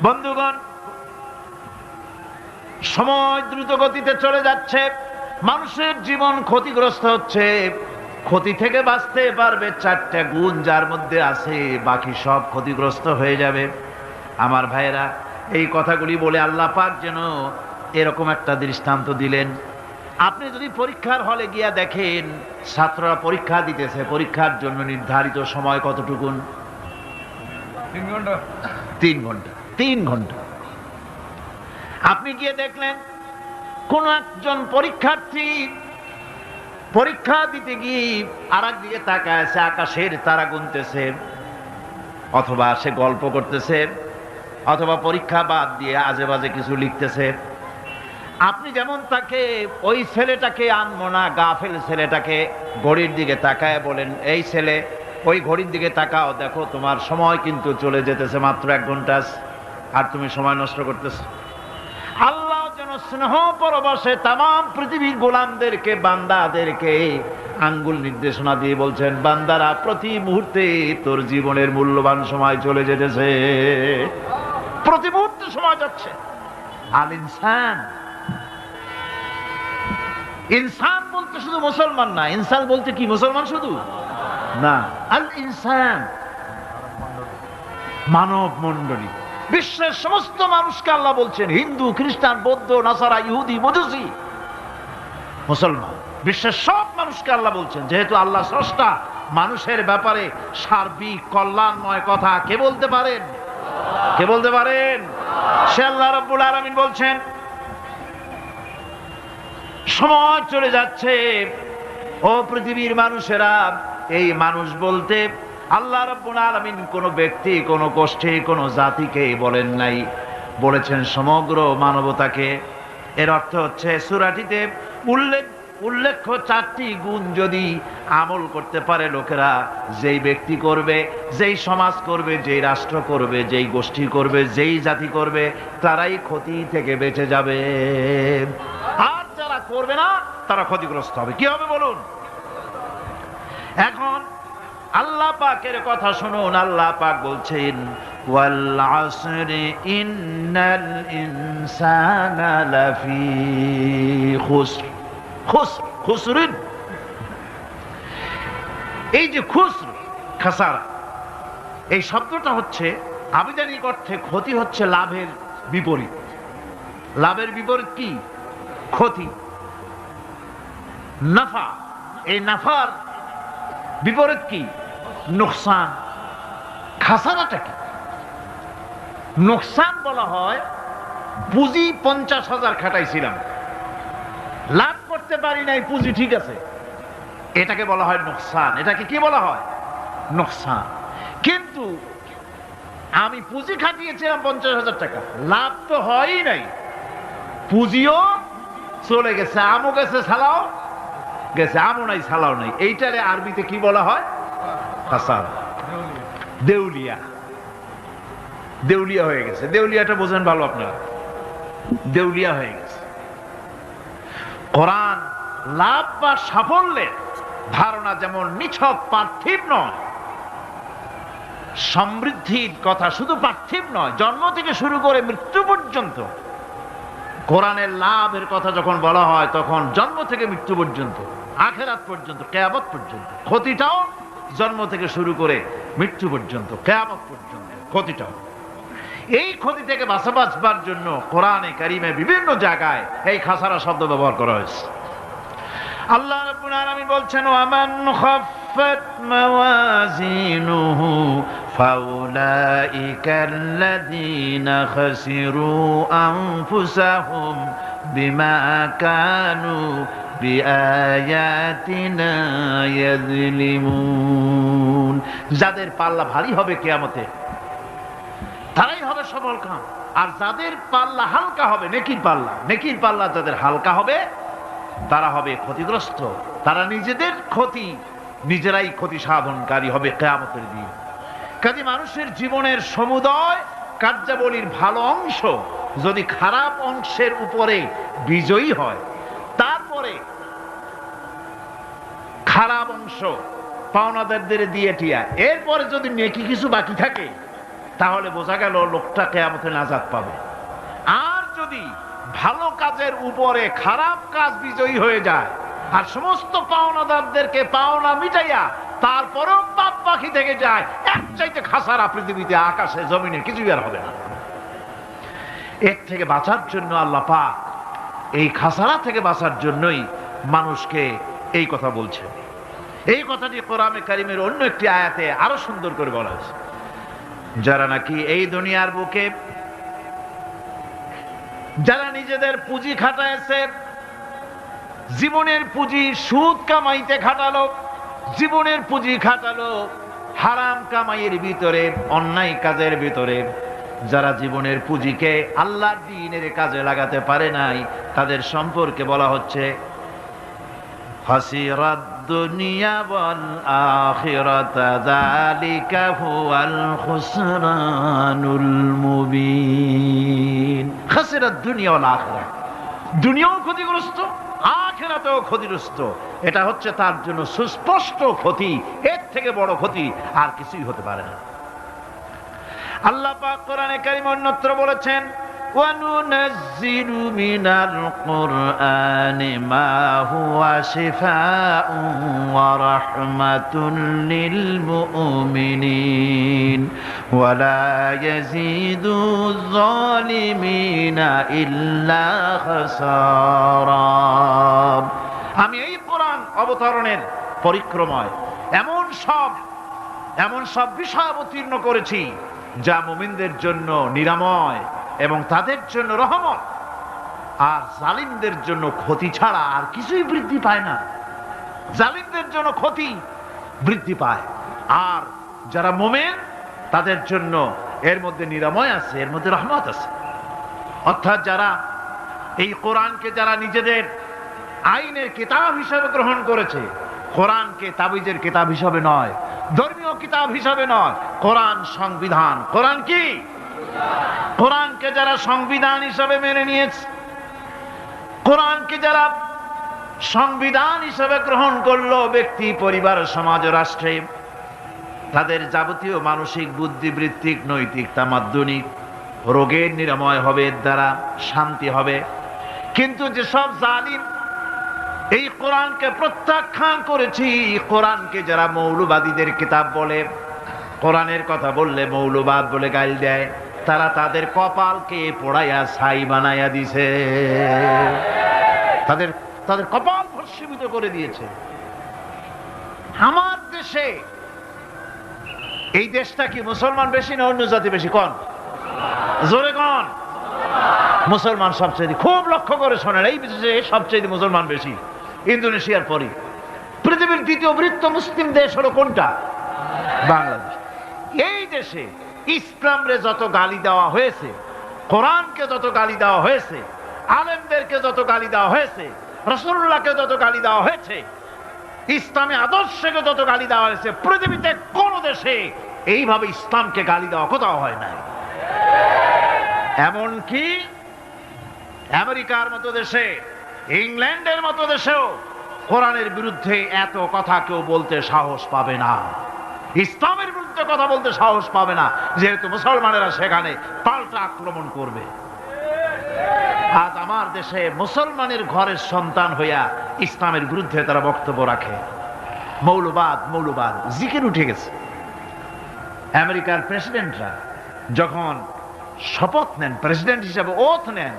বন্ধুগণ, সময় দ্রুত গতিতে চলে যাচ্ছে, মানুষের জীবন ক্ষতিগ্রস্ত হচ্ছে। ক্ষতি থেকে বাঁচতে পারবে 4টা গুণ, যার মধ্যে আছে বাকি সব ক্ষতিগ্রস্ত হয়ে যাবে। আমার ভাইয়েরা, এই কথাগুলি বলে আল্লাহ পাক যেন এরকম একটা দৃষ্টান্ত দিলেন। আপনি যদি পরীক্ষার হলে গিয়া দেখেন ছাত্ররা পরীক্ষা দিতেছে, পরীক্ষার জন্য নির্ধারিত সময় কতটুকুন? 3 ঘন্টা। 3 ঘন্টা। 3 ঘন্টা। আপনি গিয়ে দেখলেন কোন একজন পরীক্ষার্থী পরীক্ষা দিতে গিয়ে আর একদিকে তাকায় আছে, আকাশের তারা গুনতেছে, অথবা সে গল্প করতেছে, অথবা পরীক্ষা বাদ দিয়ে আজে বাজে কিছু লিখতেছে। আপনি যেমন তাকে, ওই ছেলেটাকে আনবো না, গাফেল ছেলেটাকে ঘড়ির দিকে তাকায় বলেন, এই ছেলে ওই ঘড়ির দিকে তাকাও, দেখো তোমার সময় কিন্তু চলে যেতেছে, মাত্র 1 ঘন্টা আর তুমি সময় নষ্ট করতেছো। আল্লাহ যেন স্নেহ পরবশে তামাম পৃথিবীর গোলামদেরকে, বান্দাদেরকে আঙ্গুল নির্দেশনা দিয়ে বলছেন, বান্দারা প্রতি মুহূর্তে তোর জীবনের মূল্যবান সময় চলে যেতেছে, প্রতি মুহূর্তে সময় যাচ্ছে। আল ইনসান, ইনসান বলতে শুধু মুসলমান না, ইনসান বলতে কি মুসলমান শুধু না, আল ইনসান মানব মণ্ডলী, বিশ্বের সমস্ত মানুষকে আল্লাহ বলছেন, হিন্দু, খ্রিস্টান, বৌদ্ধ, নাসারা, ইহুদি, মজুসি, মুসলমান, বিশ্বের সব মানুষকে আল্লাহ বলছেন। যেহেতু আল্লাহ স্রষ্টা, মানুষের ব্যাপারে সার্বিক কল্যাণময় কথা কে বলতে পারেন? কে বলতে পারেন? সে আল্লাহ রাব্বুল আলামিন বলছেন, সময় চলে যাচ্ছে ও পৃথিবীর মানুষেরা। এই মানুষ বলতে আল্লাহ রাব্বুল আলামিন কোন ব্যক্তি, কোন গোষ্ঠী, কোন জাতিকে বলেন নাই, বলেছেন সমগ্র মানবতাকে। এর অর্থ হচ্ছে সূরাটিতে উল্লেখ্য 4টি গুণ যদি আমল করতে পারে লোকেরা, যেই ব্যক্তি করবে, যেই সমাজ করবে, যেই রাষ্ট্র করবে, যেই গোষ্ঠী করবে, যেই জাতি করবে, তারাই ক্ষতি থেকে বেঁচে যাবে। আর যারা করবে না তারা ক্ষতিগ্রস্ত হবে। কি হবে বলুন? এখন আল্লাহ পাকের কথা শুনুন। আল্লাহ পাক বলছেন, ওয়াল আসরি ইন্নাল ইনসানা লাফি খুসর। খুসর, খুসরিন, এই যে খুসর, খাসারা, এই শব্দটা হচ্ছে আবিধানিক অর্থে ক্ষতি হচ্ছে লাভের বিপরীত। লাভের বিপরীত কি? ক্ষতি। নাফা, এই নাফার বিপরীত কি? নোকসান। খাসারাটা কি? নোকসান বলা হয় পুঁজি 50,000 খাটাইছিলাম, লাভ করতে পারি নাই, পুঁজি ঠিক আছে, এটাকে বলা হয় নোকসান। এটাকে কি বলা হয়? নোকসান। কিন্তু আমি পুঁজি খাটিয়েছিলাম 50,000 টাকা, লাভ তো হয়ই নাই, পুঁজিও চলে গেছে, আমও গেছে, ছালাও গেছে, আমও নাই, ছালাও নাই। এইটারে আরবিতে কি বলা হয়? খাসারা, দেউলিয়া। দেউলিয়া হয়ে গেছে। দেউলিয়াটা বোঝেন ভালো আপনারা, দেউলিয়া হয়ে গেছে। কোরআন লাভ বা সাফল্যের ধারণা যেমন নিছক পার্থিব নয়, সমৃদ্ধির কথা শুধু পার্থিব নয়, জন্ম থেকে শুরু করে মৃত্যু পর্যন্ত কোরআনের লাভের কথা যখন বলা হয়, তখন জন্ম থেকে মৃত্যু পর্যন্ত, আখিরাত পর্যন্ত, কিয়ামত পর্যন্ত। ক্ষতিটাও জন্ম থেকে শুরু করে মৃত্যু পর্যন্ত, কিয়ামত পর্যন্ত ক্ষতিটাও। এই ক্ষতি থেকে বাঁচবার জন্য কোরআনে কারিমে বিভিন্ন জায়গায় এই খাসারা শব্দ ব্যবহার করা হয়েছে। আল্লাহ রাব্বুল আলামিন বলছেন, ওয়ামান খাফফাত মাওয়াজিনুহু ফাউলাইকাল্লাযীনা খাসিরু আনফুসাহুম বিমা কানু বিআয়াতিনা ইয়াযলিমুন। যাদের পাল্লা ভারী হবে কিয়ামতে, তারাই হবে সফলকাম। আর যাদের পাল্লা হালকা হবে, নেকির পাল্লা, নেকির পাল্লা যাদের হালকা হবে, তারা হবে ক্ষতিগ্রস্ত। তারা নিজেদের ক্ষতি, নিজেরাই ক্ষতি সাধনকারী হবে কিয়ামতের দিন। কাজে মানুষের জীবনের সমুদয় কার্যাবলীর ভালো অংশ যদি খারাপ অংশের উপরে বিজয়ী হয়, তারপরে খারাপ অংশ পাওনাদারদের দিয়ে টিয়া, এরপরে যদি নেকি কিছু বাকি থাকে, তাহলে বোঝা গেল লোকটা কিয়ামতে নাজাত পাবে। আর যদি ভালো কাজের উপরে খারাপ কাজ বিজয়ী হয়ে যায় আর সমস্ত পাওনাদারদেরকে পাওনা মিটাইয়া তারপরেও পাপ পাখি থেকে যায়, এক চাইতে খাসারা পৃথিবীতে আকাশে জমিনে কিছুই আর হবে না। এর থেকে বাঁচার জন্য আল্লাহ পাক, এই খাসারা থেকে বাঁচার জন্যই মানুষকে এই কথা বলছে। এই কথাটি কোরআনে কারিমের অন্য একটি আয়াতে আরো সুন্দর করে বলা হয়েছে, যারা নাকি এই দুনিয়ার বুকে যারা নিজেদের পুঁজি খাটাইছে, জীবনের পুঁজি সুদ কামাইতে খাটালো, জীবনের পুঁজি খাটালো হারাম কামাইয়ের ভিতরে, অন্যায় কাজের ভিতরে, যারা জীবনের পুঁজিকে আল্লাহর দ্বীনের কাজে লাগাতে পারে নাই, তাদের সম্পর্কে বলা হচ্ছে খাসিরাদ দুনিয়া ওয়াল আখিরাতা যালিকা হুয়াল খুসরানুল মুবিন। খাসিরাদ দুনিয়া ওয়াল আখিরাত, দুনিয়াও ক্ষতিগ্রস্ত, আখিরাতেও ক্ষতিগ্রস্ত। এটা হচ্ছে তার জন্য সুস্পষ্ট ক্ষতি, এর থেকে বড় ক্ষতি আর কিছুই হতে পারে না। আল্লাহ পাক কোরআনে কারীমে অন্যত্র বলেছেন, ওয়া নুনাজ্জিলু মিনাল কুরআনি মা হুয়া শিফাউন ওয়া রাহমাতুন লিল মুমিনিন ওয়া লা ইয়াজিদু যালিমিনা ইল্লা খাসারা। আমি এই কোরআন অবতরণের পরিক্রমায় এমন সব বিষয় অবতীর্ণ করেছি যা মুমিনদের জন্য নিরাময় এবং তাদের জন্য রহমত, আর জালিমদের জন্য ক্ষতি ছাড়া আর কিছুই বৃদ্ধি পায় না। জালিমদের জন্য ক্ষতি বৃদ্ধি পায়, আর যারা মুমিন তাদের জন্য এর মধ্যে নিরাময় আছে, এর মধ্যে রহমত আছে। অর্থাৎ যারা এই কোরআনকে যারা নিজেদের আইনের কিতাব হিসাবে গ্রহণ করেছে, কোরআনকে তাবিজের কিতাব হিসাবে নয়, ধর্মীয় কিতাব হিসাবে নয়, কোরআন সংবিধান। কোরআন কি? কোরআনকে যারা সংবিধান হিসাবে মেনে নিয়েছে, কোরআনকে যারা সংবিধান হিসাবে গ্রহণ করলো, ব্যক্তি, পরিবার, সমাজ, রাষ্ট্রে তাদের যাবতীয় মানসিক, বুদ্ধিবৃত্তিক, নৈতিক, তামাদ্দুনিক রোগের নিরাময় হবে, এর দ্বারা শান্তি হবে। কিন্তু যেসব জালিম এই কোরআনকে প্রত্যাখ্যান করেছি, কোরআনকে যারা মৌলবাদীদের কিতাব বলে, কোরআনের কথা বললে মৌলবাদ বলে গাইল দেয়, তারা তাদের কপালকে পোড়াইয়া ছাই বানাইয়া দিছে, তাদের কপাল ভস্মীভূত করে দিয়েছে। আমার দেশে, এই দেশটা কি মুসলমান বেশি না অন্য জাতি বেশি? কোন? জোরে কোন? মুসলমান সবচেয়ে। খুব লক্ষ্য করে শোনেন, এই দেশে সবচেয়ে মুসলমান বেশি, ইন্দোনেশিয়ার পরে। পৃথিবীর দ্বিতীয় বৃহত্তম মুসলিম দেশ হলো কোনটা? বাংলাদেশ। এই দেশে ইসলামরে যত গালি দেওয়া হয়েছে, কোরআনকে যত গালি দেওয়া হয়েছে, আলেমদেরকে যত গালি দেওয়া হয়েছে, রাসূলুল্লাহকে যত গালি দেওয়া হয়েছে, ইসলামী আদর্শকে যত গালি দেওয়া হয়েছে, পৃথিবীতে কোন দেশে এইভাবে ইসলামকে গালি দেওয়া কোথাও হয় নাই। এমনকি আমেরিকার মতো দেশে, ইংল্যান্ডের মতো দেশেও কোরআনের বিরুদ্ধে এত কথা কেউ বলতে সাহস পাবে না, ইসলামের বিরুদ্ধে কথা বলতে সাহস পাবে না, যেহেতু মুসলমানেরা সেখানে পাল্টা আক্রমণ করবে। আজ আমার দেশে মুসলমানের ঘরের সন্তান হইয়া ইসলামের বিরুদ্ধে তারা বক্তব্য রাখে। মৌলবাদ জিকির উঠে গেছে। আমেরিকার প্রেসিডেন্টরা যখন শপথ নেন, প্রেসিডেন্ট হিসেবে ওথ নেন,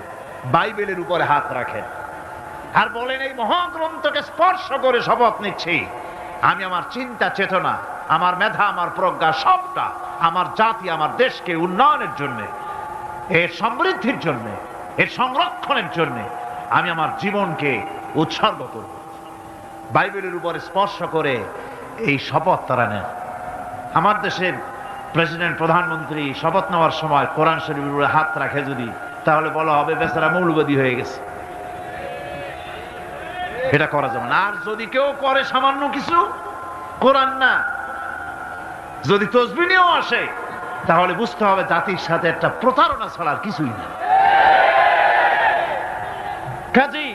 বাইবেলের উপরে হাত রাখেন আর বলেন, এই মহাগ্রন্থকে স্পর্শ করে শপথ নিচ্ছি, আমি আমার চিন্তা চেতনা, আমার মেধা, আমার প্রজ্ঞা সবটা আমার জাতি, আমার দেশকে উন্নয়নের জন্য, এর সমৃদ্ধির জন্য, এর সংরক্ষণের জন্য আমি আমার জীবনকে উৎসর্গ করব। বাইবেলের উপরে স্পর্শ করে এই শপথ তারা নেন। আমার দেশের প্রেসিডেন্ট, প্রধানমন্ত্রী শপথ নেওয়ার সময় কোরআন শরীফের উপরে হাত রাখে যদি, তাহলে বলা হবে বেচারা মৌলবাদী হয়ে গেছে। এটা করা যাবে না। আর যদি কেউ করে সামান্য কিছু, কোরআন না, যদি তসবিহ নিয়েও আসে, তাহলে বুঝতে হবে জাতির সাথে একটা প্রতারণা ছাড়া কিছুই না। কাজেই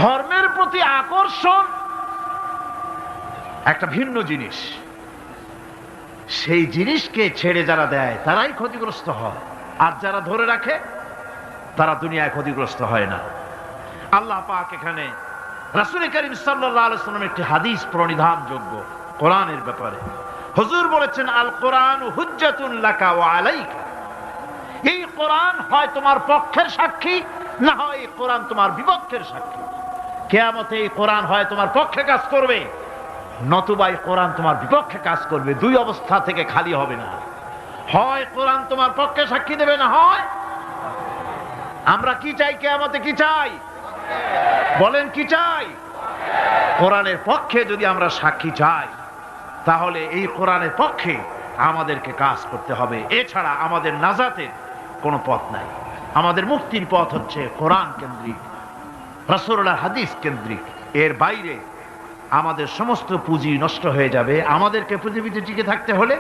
ধর্মের প্রতি আকর্ষণ একটা ভিন্ন জিনিস। সেই জিনিসকে ছেড়ে যারা দেয় তারাই ক্ষতিগ্রস্ত হয়, আর যারা ধরে রাখে তারা দুনিয়ায় ক্ষতিগ্রস্ত হয় না। আল্লাহ পাক এখানে রাসূল করিম সাল্লাল্লাহু আলাইহি ওয়াসাল্লামের একটি হাদিস প্রণিধানযোগ্য কোরআনের ব্যাপারে। হুজুর বলেছেন, আল কোরআন হুজ্জাতুন লাকা ওয়া আলাইকা। এই কোরআন হয় তোমার পক্ষের সাক্ষী, না হয় এই কোরআন তোমার বিপক্ষের সাক্ষী। কিয়ামতে এই কোরআন হয় তোমার পক্ষে কাজ করবে, নতুবা এই কোরআন তোমার বিপক্ষে কাজ করবে। দুই অবস্থা থেকে খালি হবে না। হয় কোরআন তোমার পক্ষে সাক্ষী দেবে, না হয় আমরা কি চাই? কিয়ামতে কি চাই? বলেন কি চাই? কোরআনের পক্ষে যদি আমরা সাক্ষী চাই, তাহলে এই কোরআনের পক্ষে আমাদেরকে কাজ করতে হবে। এছাড়া আমাদের নাজাতের কোনো পথ নাই। আমাদের মুক্তির পথ হচ্ছে কোরআন কেন্দ্রিক, রাসূলুল্লাহর হাদিস কেন্দ্রিক। এর বাইরে আমাদের সমস্ত পুঁজি নষ্ট হয়ে যাবে। আমাদেরকে পৃথিবীতে টিকে থাকতে হলে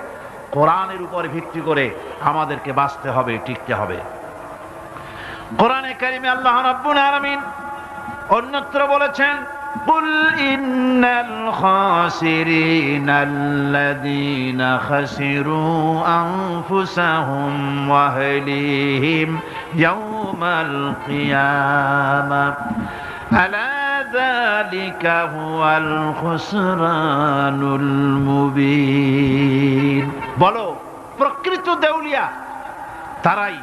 কোরআনের উপর ভিত্তি করে আমাদেরকে বাঁচতে হবে, টিকতে হবে। কোরআনে কারিমে আল্লাহ রাব্বুল আলামিন অন্যত্র বলেছেন, কুল ইন্নাল খাসিরিনাল্লাযীনা খাসিরু আনফুসাহুম ওয়া আহলিহিম ইয়াওমাল কিয়ামাহ আলা যালিকা হুয়াল খুসরানুল মুবিন। বলো, প্রকৃত দেউলিয়া তারাই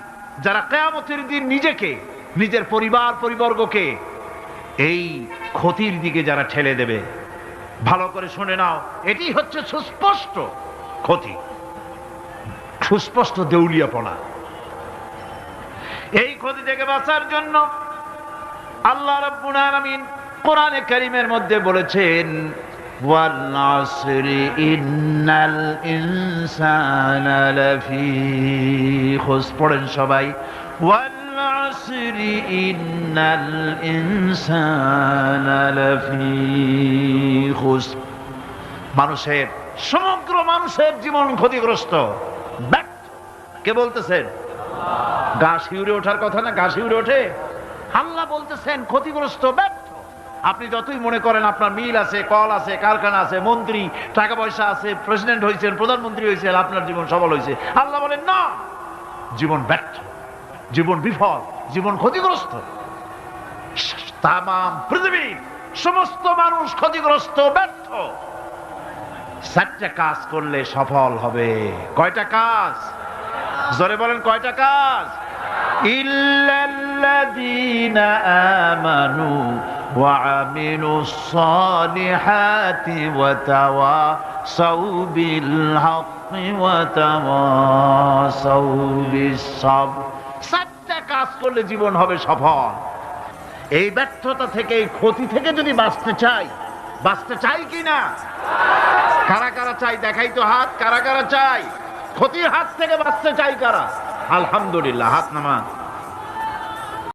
যারা কিয়ামতের দিন নিজেকে, নিজের পরিবার পরিবর্গকে এই ক্ষতির দিকে যারা ঠেলে দেবে। ভালো করে শুনে নাও, এটি হচ্ছে সুস্পষ্ট ক্ষতি, সুস্পষ্ট দেউলিয়াপনা। এই ক্ষতি থেকে বাঁচার জন্য আল্লাহ রাব্বুল আলামিন কোরআনে কারীমের মধ্যে বলেছেন, ওয়াল আসরি ইন্নাল ইনসানা লাফি খুসর। পড়েন সবাই, ওয়াল আসরি ইন্নাল ইনসানা লাফি খুসর। মানুষের, সমগ্র মানুষের জীবন ক্ষতিগ্রস্ত, ব্যর্থ। কে বলতেছেন? গা শিউরে ওঠার কথা না? গা শিউরে ওঠে? আল্লাহ বলতেছেন ক্ষতিগ্রস্ত, ব্যর্থ। আপনি যতই মনে করেন আপনার মিল আছে, কল আছে, কারখানা আছে, মন্ত্রী, টাকা পয়সা আছে, প্রেসিডেন্ট হয়েছেন, প্রধানমন্ত্রী হয়েছেন, আপনার জীবন সফল হয়েছে, আল্লাহ বলেন না, জীবন ব্যর্থ, জীবন বিফল, জীবন ক্ষতিগ্রস্ত। তাম পৃথিবীর সমস্ত মানুষ ক্ষতিগ্রস্ত, ব্যর্থ। 4টা কাজ করলে সফল হবে। কয়টা কাজ? জোরে বলেন, কয়টা কাজ? ইল্লাল্লাযীনা আমানু ওয়া আমিলুস সালিহাতি ওয়া তাওয়াসাউ বিল হাক্কি ওয়া তাওয়াসাউ বিস সাবর। 4টা কাজ করলে জীবন হবে সফল। এই ব্যর্থতা থেকে, এই ক্ষতি থেকে যদি বাঁচতে চাই কিনা? কারা কারা চাই? দেখাই তো হাত। কারা কারা চাই? ক্ষতির হাত থেকে বাঁচতে চাই কারা? আলহামদুলিল্লাহ, হাত নামান।